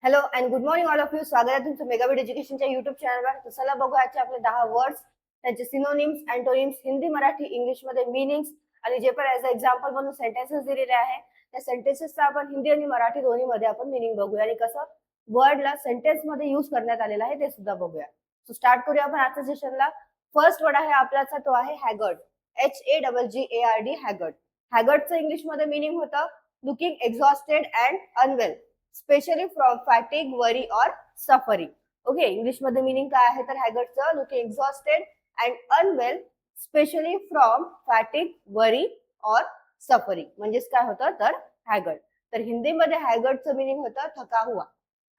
Hello and good morning all of you. स्वागत आहे तुमचं मेगाबिट एज्युकेशनच्या युट्यूब चॅनलवर. तर चला बघू आजचे आपले 10 वर्ड्स, त्यांचे सिनोनिम्स, अँटोनिम्स, हिंदी, मराठी, इंग्लिशमध्ये मीनिंग्स आणि जे पण ॲज अ एक्झाम्पल म्हणून सेंटेन्सेस दिलेले आहे त्या सेंटेन्सेसचा आपण हिंदी आणि मराठी दोन्हीमध्ये आपण मीनिंग बघूया आणि कसं वर्डला सेंटेन्समध्ये यूज करण्यात आलेलं आहे ते सुद्धा बघूया. सो स्टार्ट करूया आपण आजच्या सेशनला. फर्स्ट वर्ड आहे आपल्याचा तो आहे हॅगर्ड. HAGGARD हॅगर्ड. हॅगर्डचं इंग्लिशमध्ये मीनिंग होतं looking exhausted and unwell, specially from fatigue, worry or suffering. Okay, English मध्ये मीनिंग काय आहे तर हॅगर्डचं looking exhausted and unwell, specially from fatigue, worry or suffering. म्हणजेच काय होतं तर हॅगर्ड. तर हिंदीमध्ये हॅगर्डचं मीनिंग होतं थका हुआ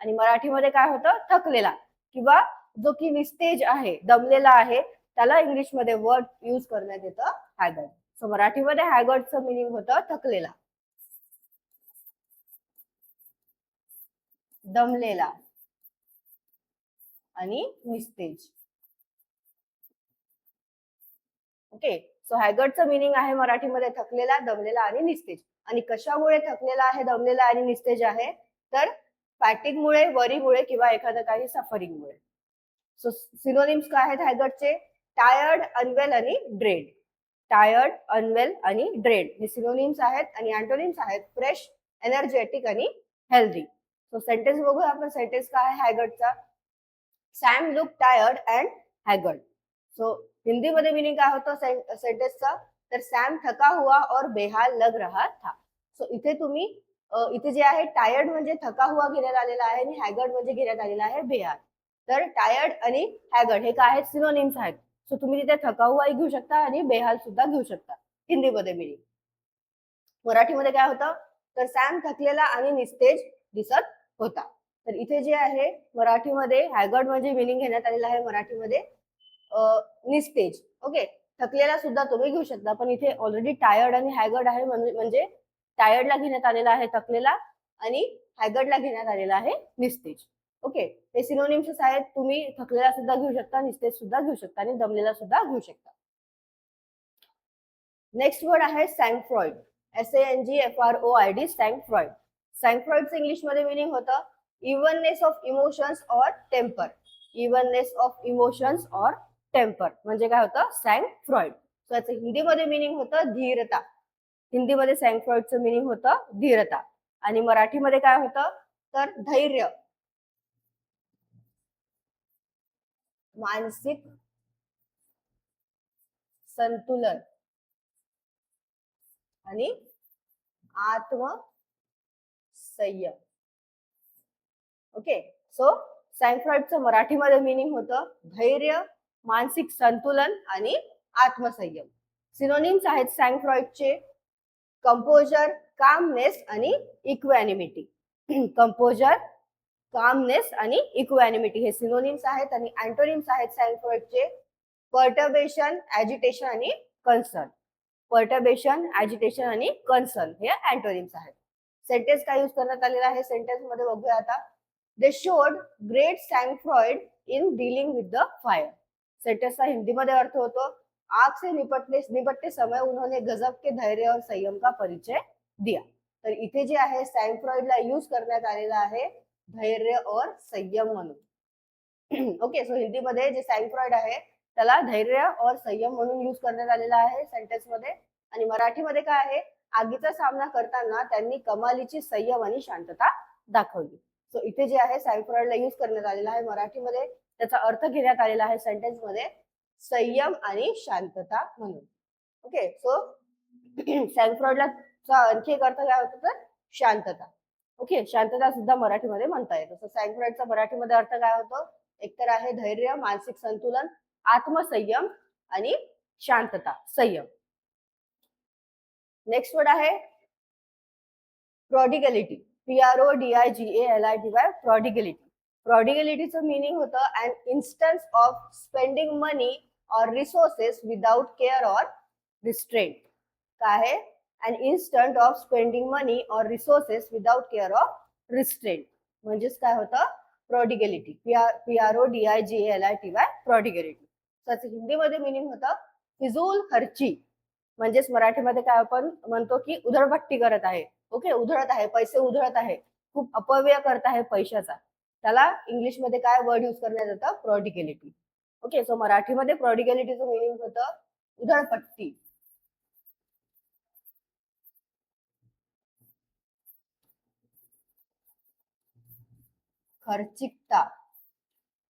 आणि मराठीमध्ये काय होतं थकलेला किंवा जो की निस्तेज आहे, दमलेला आहे, त्याला इंग्लिशमध्ये वर्ड यूज करण्यात येतं हॅगर्ड. सो मराठीमध्ये हॅगर्डचं मीनिंग होतं थकलेला, दमलेला आणि निस्तेज. ओके, सो हॅगर्डचं मीनिंग आहे मराठीमध्ये थकलेला, दमलेला आणि निस्तेज. आणि कशामुळे थकलेला आहे, दमलेला आणि निस्तेज आहे तर फॅटिगमुळे, वरीमुळे किंवा एखादं काही सफरिंगमुळे. सो सिनोनिम्स काय आहेत हॅगर्डचे? टायर्ड, अनवेल आणि ड्रेड. टायर्ड, अनवेल आणि ड्रेड हे सिनोनिम्स आहेत आणि अँटोनिम्स आहेत फ्रेश, एनर्जेटिक आणि हेल्दी. सो सेंटेन्स बघूया आपण. सेंटेन्स काय आहे हॅगर्डचा? Sam look tired and haggard. So Hindi मध्ये मीनिंग काय होतं सेंटेन्सचा तर सॅम थका हुआ और बेहाल लग रहा था. सो इथे तुम्ही इथे जे आहे टायर्ड म्हणजे थका हुआ घेण्यात आलेला आहे आणि हॅगर्ड म्हणजे घेण्यात आलेला आहे बेहाल. तर टायर्ड आणि हॅगर्ड हे काय आहेत सिनोनिम्स आहेत. सो तुम्ही तिथे थका हुआही घेऊ शकता आणि बेहाल सुद्धा घेऊ शकता हिंदीमध्ये मीनिंग. मराठीमध्ये काय होतं तर सॅम थकलेला आणि निस्तेज दिसत होता. तर इथे जे आहे मराठीमध्ये हॅगर्ड म्हणजे मीनिंग घेण्यात आलेला आहे मराठीमध्ये निस्तेज. ओके, थकलेला सुद्धा तुम्ही घेऊ शकता पण इथे ऑलरेडी टायर्ड आणि हॅगर्ड आहे म्हणजे टायर्डला घेण्यात आलेला आहे थकलेला आणि हॅगर्डला घेण्यात आलेला आहे निस्तेज. ओके, हे सिनोनिम्स आहेत. तुम्ही थकलेला सुद्धा घेऊ शकता, निस्तेज सुद्धा घेऊ शकता आणि दमलेला सुद्धा घेऊ शकता. नेक्स्ट वर्ड आहे सॅंगफ्रॉइड. SANGFROID, सॅंगफ्रॉइड. सॅंगफ्रॉइडचं इंग्लिशमध्ये मीनिंग होतं इव्हननेस ऑफ इमोशन्स और टेम्पर. इव्हननेस ऑफ इमोशन्स और टेम्पर म्हणजे काय होतं सॅंगफ्रॉइड. त्याचं हिंदीमध्ये मीनिंग होतं धीरता. हिंदीमध्ये सॅंगफ्रॉइडचं मीनिंग होतं धीरता आणि मराठीमध्ये काय होतं तर धैर्य, मानसिक संतुलन आणि आत्मसंयम. ओके, सो सॅंगफ्रॉइडचं मराठीमध्ये मीनिंग होतं धैर्य, मानसिक संतुलन आणि आत्मसंयम. सिनोनिम्स आहेत सॅंगफ्रॉइडचे कंपोजर, कामनेस आणि इक्वॅनिमिटी. कंपोजर, कामनेस आणि इक्वॅनिमिटी हे सिनोनिम्स आहेत आणि अँटोनिम्स आहेत सॅंगफ्रॉइडचे पर्टर्बेशन, ॲजिटेशन आणि कन्सर्न. पर्टर्बेशन, ॲजिटेशन आणि कन्सर्न हे अँटोनिम्स आहेत. सेंटेन्स काय यूज करण्यात आलेला आहे सेंटेन्स मध्ये बघूया आता. They showed great sangfroid in dealing with the fire. सेंटेन्सचा हिंदीमध्ये अर्थ होतो आग से निपटते समय उन्होंने गजब के धैर्य और संयम का परिचय दिया. तर इथे जे आहे सॅंगफ्रॉइडला यूज करण्यात आलेला आहे धैर्य और संयम म्हणून. ओके, सो हिंदीमध्ये जे सॅंगफ्रॉइड आहे त्याला धैर्य और संयम म्हणून यूज करण्यात आलेला आहे सेंटेन्स मध्ये. आणि मराठीमध्ये काय आहे आगीचा सामना करताना त्यांनी कमालीची संयम आणि शांतता दाखवली. सो इथे जे आहे सॅंगफ्रॉइडला यूज करण्यात आलेला आहे मराठीमध्ये, त्याचा अर्थ घेण्यात आलेला आहे सेंटेन्स मध्ये संयम आणि शांतता म्हणून. ओके, सो सॅंगफ्रॉइडला आणखी एक अर्थ काय होतो तर शांतता. ओके, शांतता सुद्धा मराठीमध्ये म्हणता येतं. सो सॅंगफ्रॉइडचा मराठीमध्ये अर्थ काय होतो एकतर आहे धैर्य, मानसिक संतुलन, आत्मसंयम आणि शांतता, संयम. नेक्स्ट वर्ड आहे प्रॉडिगॅलिटी. PRODIGALITY, प्रॉडिगॅलिटी. प्रॉडिगॅलिटीचं मीनिंग होतं अन इन्स्टन्स ऑफ स्पेंडिंग मनी और रिसोर्सेस विदाउट केअर और रिस्ट्रेंट. काय आहे अन इन्स्टंट ऑफ स्पेंडिंग मनी और resources without care of restraint. म्हणजेच काय होतं प्रॉडिगॅलिटी. PRODIGALITY, प्रॉडिगॅलिटी. त्याचं हिंदीमध्ये मीनिंग होतं फिजूल खर्ची. म्हणजेच मराठीमध्ये काय आपण म्हणतो की उधळपट्टी करत आहे. ओके, उधळत आहे, पैसे उधळत आहे. खूप अपव्यय करत आहे पैशाचा, त्याला इंग्लिशमध्ये काय वर्ड यूज करण्यात येतं? प्रॉडिगॅलिटी. ओके, सो मराठीमध्ये प्रॉडिगॅलिटीचं मिनिंग होतं उधळपट्टी, खर्चिकता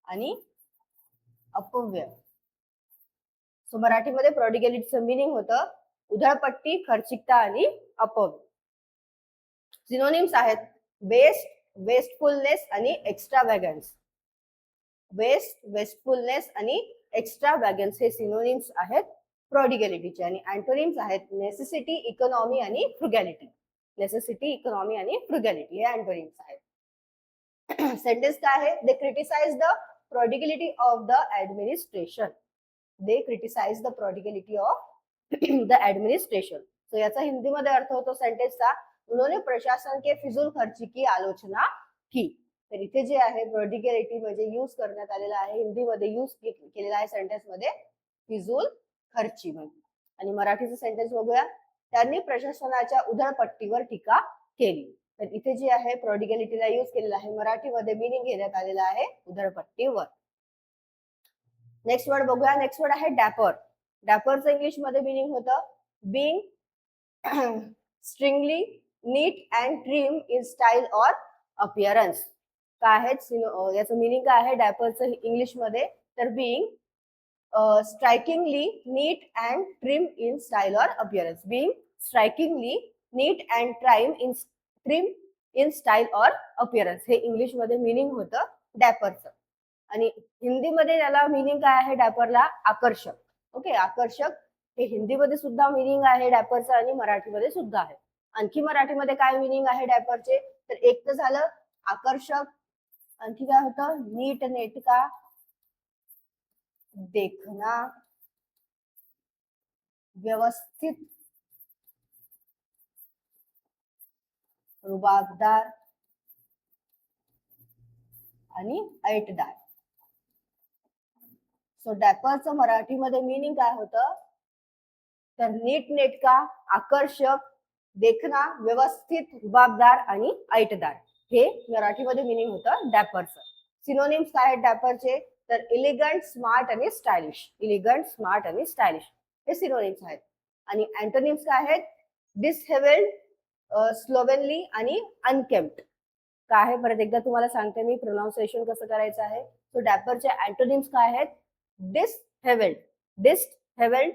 आणि अपव्यय. सो मराठीमध्ये प्रॉडिगॅलिटीचं मिनिंग होतं उधळपट्टी, खर्चिकता आणि अपव्यय. सिनोनिम्स आहेत वेस्ट, वेस्टफुलनेस आणि एक्स्ट्रावॅगन्स. वेस्ट, वेस्टफुलनेस आणि एक्स्ट्रावॅगन्स हे सिनोनिम्स आहेत प्रॉडिगॅलिटीचे. आणि अँटोनिम्स आहेत नेसेसिटी, इकॉनॉमी आणि फ्रुगॅलिटी. नेसेसिटी, इकॉनॉमी आणि फ्रुगॅलिटी हे अँटोनिम्स आहेत. सेंटेन्स काय आहे? They criticise the prodigality of the administration. They criticize the prodigality of the administration. So याचा हिंदी मध्ये अर्थ होतो सेंटेन्सचा, उन्होंने प्रशासन के फिजूल खर्ची की आलोचना की. तर इथे जे आहे प्रोडिगॅलिटी म्हणजे यूज करण्यात आलेला आहे, हिंदीमध्ये यूज केलेला आहे सेंटेन्स मध्ये फिजूल खर्ची म्हणजे. आणि मराठीचं सेंटेन्स बघूया. त्यांनी प्रशासनाच्या उधळपट्टीवर टीका केली. तर इथे जे आहे प्रोडिगॅलिटीला यूज केलेला आहे, मराठीमध्ये मिनिंग घेण्यात आलेला आहे उधळपट्टीवर. नेक्स्ट वर्ड बघूया. नेक्स्ट वर्ड आहे डॅपर. डॅपरचं इंग्लिश मध्ये मिनिंग होतं being strikingly, neat and trim in style or appearance. काय आहे याचं मिनिंग काय आहे डॅपरचं इंग्लिश मध्ये? तर being strikingly neat and trim in style or appearance. Being strikingly neat and trim in style or appearance हे इंग्लिश मध्ये मिनिंग होतं डॅपरचं. आणि हिंदीमध्ये त्याला मिनिंग काय आहे डॅपरला? आकर्षक. ओके, आकर्षक हे हिंदीमध्ये सुद्धा मिनिंग आहे डॅपरचं आणि मराठीमध्ये सुद्धा आहे. आणखी मराठीमध्ये काय मिनिंग आहे डॅपरचे? तर एक तर झालं आकर्षक, आणखी काय होतं? नीट नेटका, देखना, व्यवस्थित, रुबाबदार आणि ऐटदार. सो डॅपरचं मराठीमध्ये मिनिंग काय होतं? तर नीटनेटका, आकर्षक, देखना, व्यवस्थित, रुबाबदार आणि ऐटदार हे मराठीमध्ये मिनिंग होतं डॅपरचं. सिनोनिम्स काय आहेत डॅपरचे? तर इलिगंट, स्मार्ट आणि स्टायलिश. इलिगंट, स्मार्ट आणि स्टायलिश हे सिनोनिम्स आहेत. आणि अँटोनिम्स काय आहेत? डिसहेव्हल्ड, स्लोवेनली आणि अनकेम्प्ट. काय आहे परत एकदा तुम्हाला सांगते मी प्रोनाउन्सिएशन कसं करायचं आहे. सो डॅपरचे अँटोनिम्स काय आहेत? डिसहेव्हल्ड, डिसहेव्हल्ड,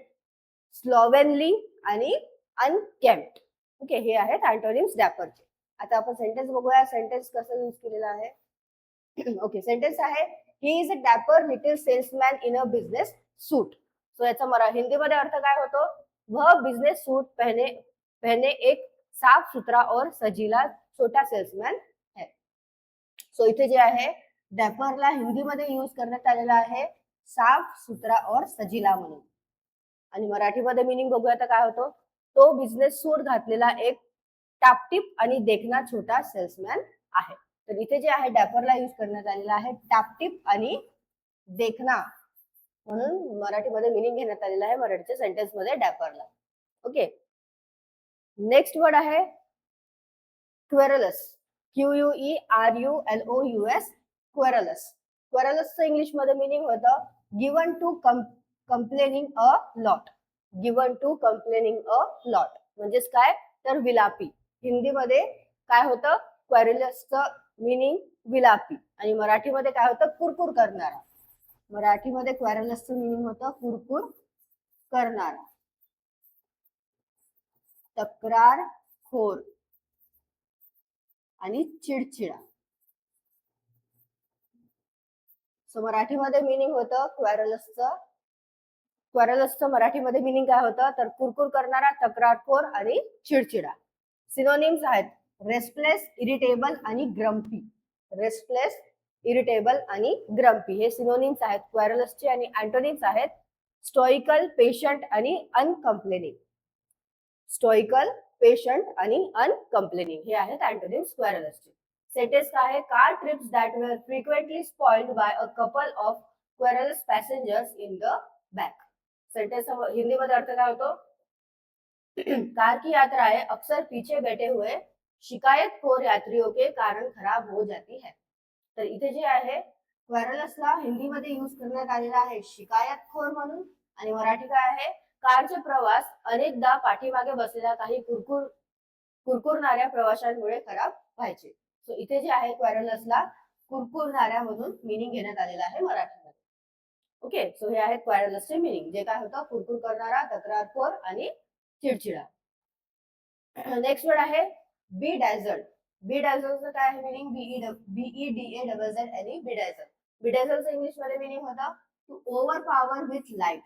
स्लोवेनली आणि अनकेम्प्ट. ओके, हे आहेत अँटोनिम्स डॅपरचे. आता आपण सेंटेन्स बघूया. सेंटेन्स कसं यूज केलेलं आहे? ओके, सेंटेन्स आहे he is a dapper little salesman in a business suit. So याचा हिंदीमध्ये अर्थ काय होतो? वह बिझनेस सूट पहने एक साफ सुथरा और सजीला छोटा सेल्समॅन है. सो इथे जे आहे डॅपरला हिंदीमध्ये यूज करण्यात आलेला आहे साफ सुथरा और सजीला म्हणून. आणि मराठीमध्ये मिनिंग बघूया तर काय होतो? तो बिझनेस सूट घातलेला एक टापटीप आणि देखना छोटा सेल्समॅन आहे. तर इथे जे आहे डॅपरला यूज करण्यात आलेला आहे टापटीप आणि देखना म्हणून मराठीमध्ये मिनिंग घेण्यात आलेला आहे मराठीच्या सेंटेन्स मध्ये डॅपरला. ओके, नेक्स्ट वर्ड आहे क्वेरलस. QUERULOUS, querulous. क्वेरलसचं इंग्लिश मध्ये मिनिंग होतं given to complaining a lot. Given to complaining a lot म्हणजेच काय? तर विलापी. हिंदीमध्ये काय होतं? क्वेरलसचं मिनिंग विलापी. आणि मराठीमध्ये काय होतं? कुरकुर करणारा. मराठीमध्ये क्वेरलसचं मिनिंग होतं कुरकुर करणारा, तक्रारखोर आणि चिडचिडा. सो मराठीमध्ये मिनिंग होतं क्वेरलसचं. क्वेरलसचं मराठीमध्ये मिनिंग काय होतं? तर कुरकुर करणारा, तक्रारखोर आणि चिडचिडा. सिनोनिम्स आहेत रेस्टलेस, इरिटेबल आणि ग्रम्पी. रेस्टलेस, इरिटेबल आणि ग्रम्पी हे सिनोनिम्स आहेत क्वेरलसचे. आणि अँटोनिम्स आहेत स्टोइकल, पेशंट आणि अनकम्प्लेनिंग. स्टोइकल, पेशंट आणि अनकम्प्लेनिंग हे आहेत अँटोनिम्स क्वेरलसचे. सेंटेन्स काय आहे? Car trips that were frequently spoiled by a couple of querulous passengers in the back. Sentence Hindi मध्ये अर्थ काय होतो? कार की यात्राएं अक्सर पीछे बैठे हुए शिकायतखोर यात्रियों के कारण खराब हो जाती है. तर इथे जे आहे क्वेरलसला हिंदीमध्ये यूज करण्यात आलेला आहे शिकायतखोर म्हणून, आणि मराठी काय आहे, कारचे प्रवास अनेकदा पाठीमागे बसलेल्या काही कुरकुरणाऱ्या प्रवाशांमुळे खराब व्हायचे. सो इथे जे आहे क्वेरलसला कुरकुरणाऱ्या म्हणून मिनिंग घेण्यात आलेला आहे मराठीमध्ये. ओके, सो हे आहेत क्वेरलसचे मिनिंग, जे काय होतं, कुरकुर करणारा, तक्रारखोर आणि चिडचिडा. नेक्स्ट वर्ड आहे बी डॅझल्ड. बी डॅझल्डचं काय आहे मिनिंग? BEDAZZLE, bedazzle. बिडॅझलचं इंग्लिश मध्ये मिनिंग होता to overpower with light.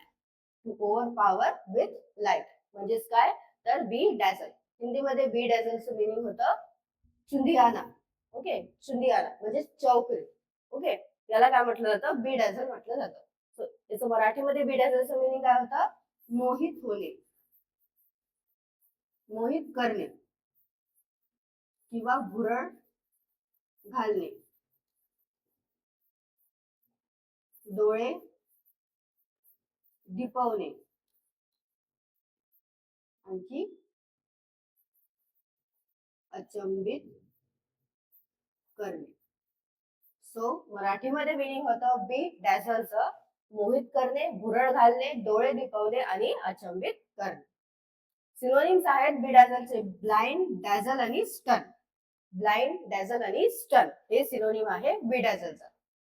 To overpower with light म्हणजेच काय, तर बी डॅझल. हिंदीमध्ये बी डॅझलचं मिनिंग होतं चुंदियाना. ओके, चुंदियाना म्हणजे चौकरी. ओके, याला काय म्हटलं जातं? बी डॅझल म्हटलं जातं. सो याचं मराठीमध्ये बी डॅझलचं मिनिंग काय होतं? मोहित होणे, मोहित करणे किंवा भुरळ घालणे, डोळे दिपवणे, आणखी अचंबित करणे. सो मराठीमध्ये मिनिंग होतं बी डॅझलचं मोहित करणे, भुरळ घालणे, डोळे दिपवणे आणि अचंबित करणे. सिनोनिम्स आहेत बी डॅझलचे ब्लाइंड, डॅझल आणि स्टन. ब्लाइंड, डॅझल आणि स्टन हे सिनोनिम आहे बी डॅझलचं.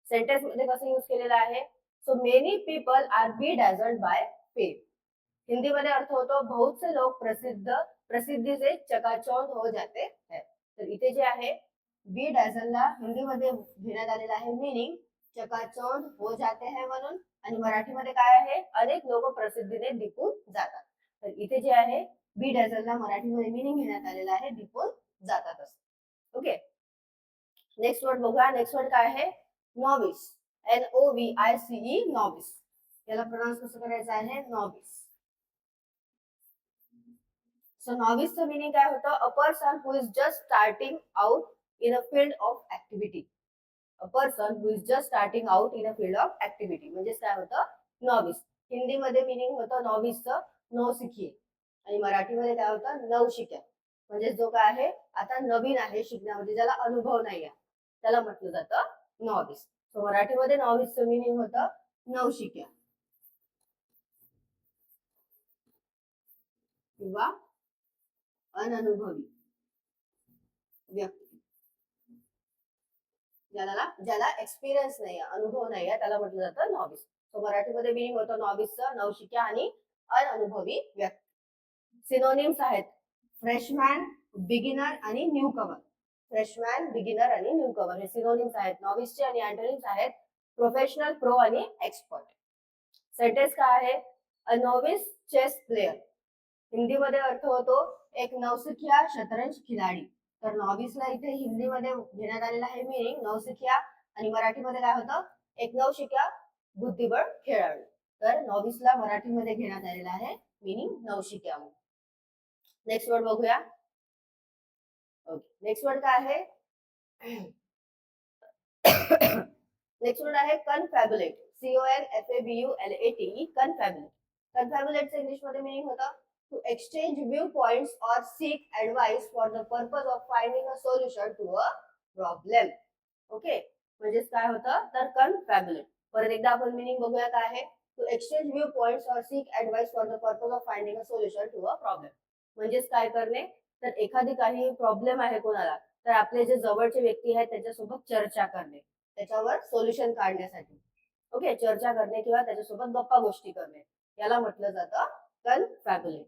सेंटेन्स मध्ये कसं यूज केलेलं आहे? So many people are be dazzled by fame. हिंदीमध्ये अर्थ होतो बहुत से लोग प्रसिद्धी से चकाचौंध हो जाते हैं. तर इथे जे आहे बी डॅझलला हिंदीमध्ये घेण्यात आलेला आहे मीनिंग चकाचौंध हो जाते हैं म्हणून, आणि मराठीमध्ये काय आहे, अनेक लोक प्रसिद्धीने दिपून जातात. तर इथे जे आहे बी डॅझलला मराठीमध्ये मीनिंग घेण्यात आलेला आहे दिपून जातात असं. ओके, नेक्स्ट वर्ड बघूया. नेक्स्ट वर्ड काय आहे? नॉविस. NOVICE, novice. याला प्रोनाउन्स कसं करायचं आहे? नॉविस. सो नॉविसचं मीनिंग काय होतं? A person who is just starting out in a field of activity. A person who is just starting out in a field of activity म्हणजेच काय होतं? Novice. हिंदीमध्ये मीनिंग होतं नॉविसचं नवशिखिये, आणि मराठीमध्ये काय होतं? नवशिक्या. म्हणजे जो काय आहे आता नवीन आहे शिकण्यामध्ये, ज्याला अनुभव नाही आहे, त्याला म्हटलं जातं नॉविस. सो मराठीमध्ये नॉविसचं मीनिंग होतं नवशिक्या किंवा अननुभवी व्यक्ती. ज्याला एक्सपिरियन्स नाही, अनुभव नाही आहे, त्याला म्हटलं जातं नॉविस. सो मराठीमध्ये मीनिंग होतं नॉविसचं नवशिक्या आणि अनअनुभवी व्यक्ती. सिनोनिम्स आहेत फ्रेशमॅन, बिगिनर आणि न्यू कमर. फ्रेशमॅन, बिगिनर आणि न्यू कमर हे सिनोनिम्स आहेत नॉविसचे, आणि अँटोनिम्स आहेत प्रोफेशनल, प्रो आणि एक्सपर्ट. सेंटेन्स काय आहे? A novice chess player. हिंदीमध्ये अर्थ होतो एक नवशिक्या शतरंज खिलाडी. तर नॉविसला इथे हिंदीमध्ये घेण्यात आलेला आहे मीनिंग नवशिक्या, आणि मराठीमध्ये काय होतं? एक नवशिक्या बुद्धिबळ खेळाडू. तर नॉविसला मराठीमध्ये घेण्यात आलेला आहे मीनिंग नवशिक्या. नेक्स्ट वर्ड बघूया. ओके, नेक्स्ट वर्ड काय आहे? नेक्स्ट वर्ड आहे कन्फॅब्युलेट. CONFABULATE, confabulate. कन्फॅब्युलेटचं इंग्लिश मध्ये मीनिंग होतं टू एक्सचेंज व्यू पॉइंट्स और seek advice for the purpose of finding a solution to a problem. Okay, म्हणजेच काय होतं? तर कन्फॅब्युलेट. परत एकदा आपण मीनिंग बघूया काय आहे? टू एक्सचेंज व्यू पॉइंट्स और seek advice for the purpose of finding a solution to a problem. म्हणजेच काय करणे? तर एखादी काही प्रॉब्लेम आहे कोणाला, तर आपले जे जवळचे व्यक्ती आहेत त्याच्यासोबत चर्चा करणे, त्याच्यावर सोल्युशन काढण्यासाठी. ओके, चर्चा करणे किंवा त्याच्यासोबत गप्पा गोष्टी करणे, याला म्हटलं जातं कन्फॅब्युलेट.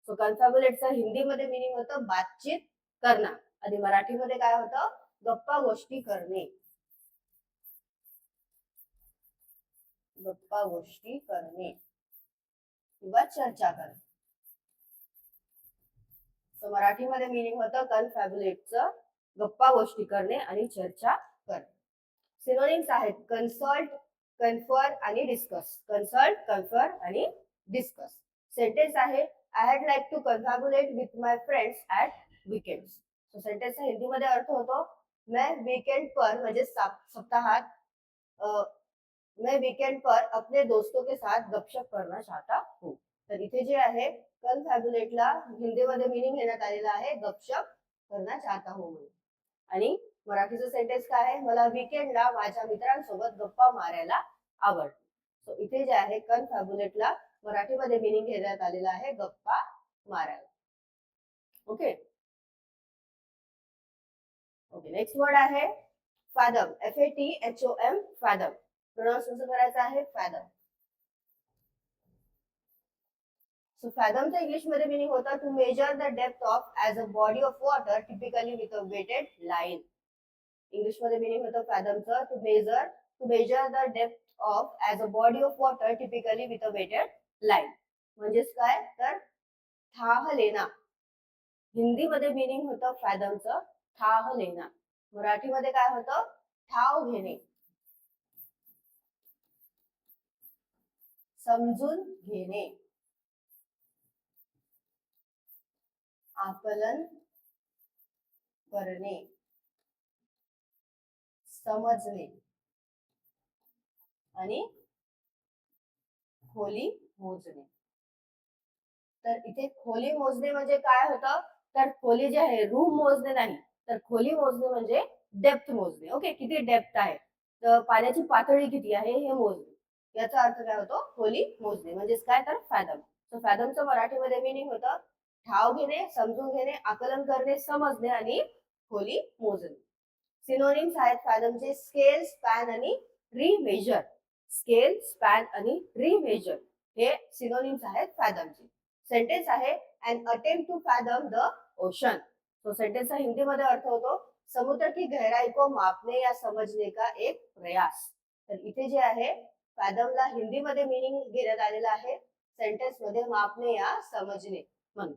सो कन्फॅब्युलेटचं हिंदीमध्ये मिनिंग होतं बातचीत करणं, आणि मराठीमध्ये काय होतं? गप्पा गोष्टी करणे. गप्पा गोष्टी करणे किंवा चर्चा करणे. सो मराठीमध्ये मिनिंग होतं कन्फॅब्युलेटचं गप्पा गोष्टी करणे आणि चर्चा करणे. सिनोनिम्स आहेत कन्सल्ट, कन्फर आणि डिस्कस. कन्सल्ट, कन्फर आणि डिस्कस. सेंटेन्स आहे I had like to confabulate with my friends at weekends. So सेंटेन्सचा हिंदीमध्ये अर्थ होतो मैं वीकेंड पर म्हणजे सप्ताहात मैं वीकेंड पर अपने दोस्तों के साथ गपशप करना चाहता हूँ. तर इथे जे आहे कन्फॅब्युलेटला हिंदीमध्ये मिनिंग घेण्यात आलेला आहे गपशप करना चाहता हूँ म्हणून. आणि मराठीचं सेंटेन्स काय आहे, मला वीकेंडला माझ्या मित्रांसोबत गप्पा मारायला आवडतं. सो इथे जे आहे कन्फॅब्युलेटला मराठीमध्ये मिनिंग घेण्यात आलेला आहे गप्पा मारायला. ओके ओके नेक्स्ट वर्ड आहे फॅदम. FATHOM फॅदम. प्रोनाउन्स कसं करायचं आहे फॅदम. सो फॅदमचा इंग्लिश मध्ये मिनिंग होता to measure the depth of as a body of water typically with a weighted line. English मध्ये मिनिंग होतं फॅदमचं to measure the depth of as a body of water typically with a weighted line. म्हणजेच काय तर थाह लेना. हिंदीमध्ये meaning होतं फॅदमचं थाह लेना. मराठीमध्ये काय होतं ठाव घेणे, समजून घेणे, आकलन करणे, समजणे आणि खोली मोजणे. तर इथे खोली मोजणे म्हणजे काय होतं तर खोली जी आहे रूम मोजणे नाही तर खोली मोजणे म्हणजे डेप्थ मोजणे. ओके किती डेप्थ आहे तर पाण्याची पातळी किती आहे हे मोजणे. याचा अर्थ काय होतो खोली मोजणे म्हणजेच काय तर फॅदम. तर फॅदमचं मराठीमध्ये मिनिंग होतं ठाव घेणे, समजून घेणे, आकलन करणे, समजणे आणि खोली मोजणे. सिनोनिम्स आहेत फॅदमचे स्केल, स्पॅन आणि रिमेजर. स्केल, स्पॅन आणि रिमेजर हे सिनोनिम्स आहेत फॅदमचे. सेंटेन्स आहे अन अटेम्प्ट टू फॅदम द ओशन. तो सेंटेन्सचा हिंदीमध्ये अर्थ होतो समुद्र की गहराई को मापने या समझने का एक प्रयास. तर इथे जे आहे फॅदमला हिंदीमध्ये मिनिंग घेण्यात आलेला आहे सेंटेन्स मध्ये मापने या समजणे म्हणून.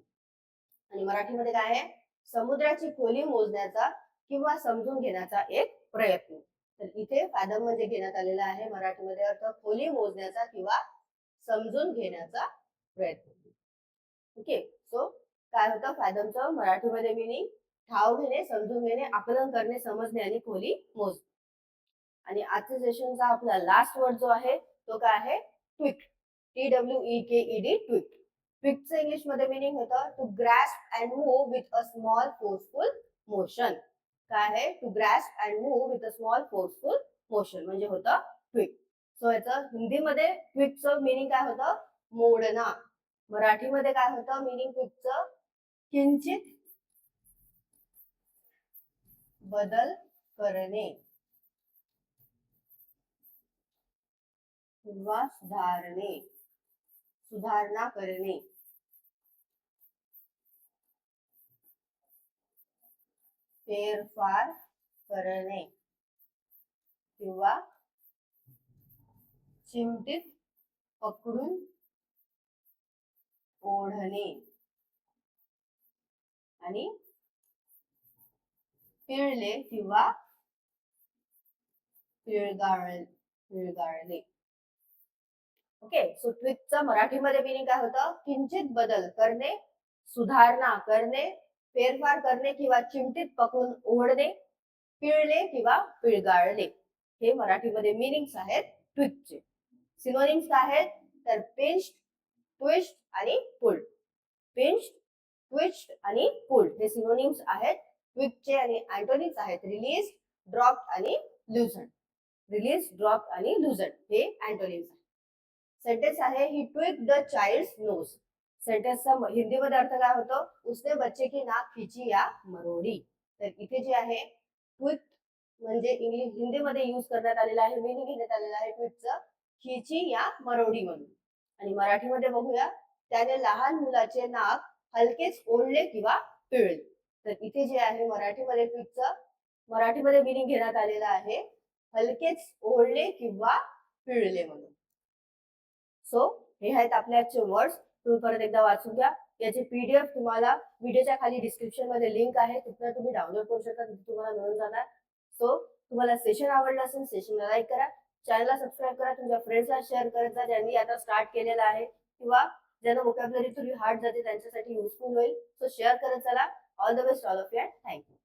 आणि मराठीमध्ये काय आहे समुद्राची खोली मोजण्याचा किंवा समजून घेण्याचा एक प्रयत्न. तर इथे फॅदम म्हणजे घेण्यात आलेला आहे मराठीमध्ये अर्थ खोली मोजण्याचा किंवा समजून घेण्याचा प्रयत्न. ओके सो काय होतं फॅदमचं मराठीमध्ये मिनिंग ठाव घेणे, समजून घेणे, आकलन करणे, समजणे आणि खोली मोजणे. आणि आजच्या सेशनचा आपला लास्ट वर्ड जो आहे तो काय आहे ट्विक. TWEKED tweak. ट्विकचं इंग्लिश मध्ये मिनिंग होतं to grasp and move with a small forceful motion. काय आहे to grasp and move with a small forceful motion म्हणजे होतं ट्विक. सो याचं हिंदीमध्ये ट्विकचं मिनिंग काय होतं मोडना. मराठीमध्ये काय होतं मिनिंग ट्विकचं किंचित बदल करणे किंवा सुधारणे, सुधारणा करणे, फेरफार करणे किंवा चिमटीत पकडून ओढणे आणि पिळले किंवा पिळगाळले. ओके सो ट्विकचं मराठीमध्ये मिनिंग काय होतं किंचित बदल करणे, सुधारणा करणे, फेरफार करणे किंवा चिमटीत पकडून ओढणे, पिळले किंवा पिळगाळले हे मराठीमध्ये मिनिंग्स आहेत ट्विकचे. सिनोनिम्स काय आहेत तर पिंच्ड, ट्विस्ट आणि पुल्ड. पिंच्ड, ट्विस्ट आणि पुल्ड हे सिनोनिम्स आहेत ट्विकचे. आणि अँटोनिम्स आहेत रिलीज, ड्रॉप आणि लूजन. रिलीज, ड्रॉप आणि लूजन हे अँटोनिम्स आहेत. सेंटेन्स आहे ही ट्विक द चाइल्ड्स नोज. सेंटेन्सचा हिंदीमध्ये अर्थ काय होतो उसने बच्चे की नाक खिची या मरोडी. तर इथे जे आहे ट्विक म्हणजे इंग्लिश हिंदीमध्ये यूज करण्यात आलेला आहे मिनिंग घेण्यात आलेला आहे ट्विकचं खिची या मरोडी म्हणून. आणि मराठीमध्ये बघूया त्याने लहान मुलाचे नाक हलकेच ओढले किंवा पिळले. तर इथे जे आहे मराठीमध्ये ट्विकचं मराठीमध्ये मिनिंग घेण्यात आलेला आहे हलकेच ओढले किंवा पिळले म्हणून. सो हे आहेत आपले आजचे वर्ड्स. तुम्ही परत एकदा वाचून घ्या. याची PDF तुम्हाला व्हिडिओच्या खाली डिस्क्रिप्शन मध्ये लिंक आहे तिथून तुम्ही डाउनलोड करू शकता. तिथे तुम्हाला मिळून जाणार. सो तुम्हाला सेशन आवडलं असेल सेशनला लाईक करा, चॅनलला सबस्क्राईब करा, तुमच्या फ्रेंड्सला शेअर करत जा ज्यांनी आता स्टार्ट केलेलं आहे किंवा ज्यांना व्होकॅब्युलरी थोडी हार्ड जाते त्यांच्यासाठी युजफुल होईल. सो शेअर करत चला. All the best all of you. Thank you.